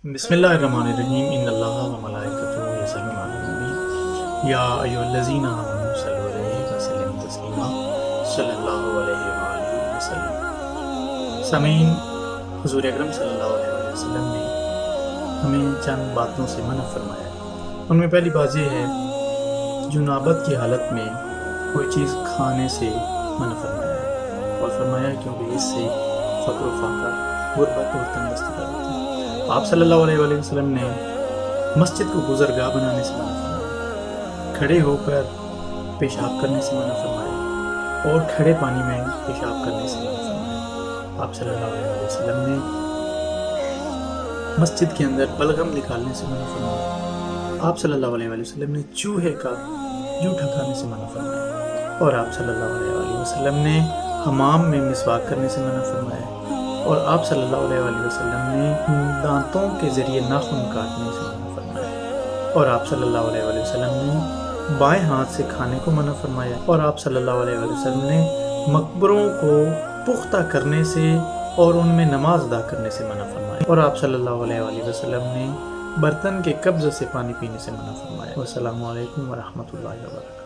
بسم اللہ الرحمن الرحیم ان اللہ و ملائکتہ یصلون علی النبی یا ایھا الذین آمنوا صلوا علیہ وسلموا تسلیما صلی اللہ علیہ وآلہ وسلم۔ سامعین، حضور اکرم صلی اللہ علیہ وسلم نے ہمیں چند باتوں سے منع فرمایا ہے۔ ان میں پہلی بات یہ ہے جنابت کی حالت میں کوئی چیز کھانے سے منع فرمایا ہے، اور فرمایا کیونکہ اس سے فقر و فاقہ، غربت اور تندرستی پیدا ہوتی ہے۔ آپ صلی اللہ علیہ وآلہ وسلم نے مسجد کو گزرگاہ بنانے سے منع فرمایا، کھڑے ہو کر پیشاب کرنے سے منع فرمایا، اور کھڑے پانی میں پیشاب کرنے سے منع فرمایا۔ آپ صلی اللہ علیہ وآلہ وسلم نے مسجد کے اندر بلغم نکالنے سے منع فرمایا۔ آپ صلی اللہ علیہ وآلہ وسلم نے چوہے کا جوٹھا کھانے سے منع فرمایا، اور آپ صلی اللہ علیہ وآلہ وسلم نے حمام میں مسواک کرنے سے منع فرمایا، اور آپ صلی اللہ علیہ وآلہ وسلم نے دانتوں کے ذریعے ناخن کاٹنے سے منع فرمایا، اور آپ صلی اللہ علیہ وآلہ وسلم نے بائیں ہاتھ سے کھانے کو منع فرمایا، اور آپ صلی اللہ علیہ وآلہ وسلم نے مقبروں کو پختہ کرنے سے اور ان میں نماز ادا کرنے سے منع فرمایا، اور آپ صلی اللہ علیہ وآلہ وسلم نے برتن کے قبض سے پانی پینے سے منع فرمایا۔ والسلام علیکم ورحمۃ اللہ وبرکاتہ۔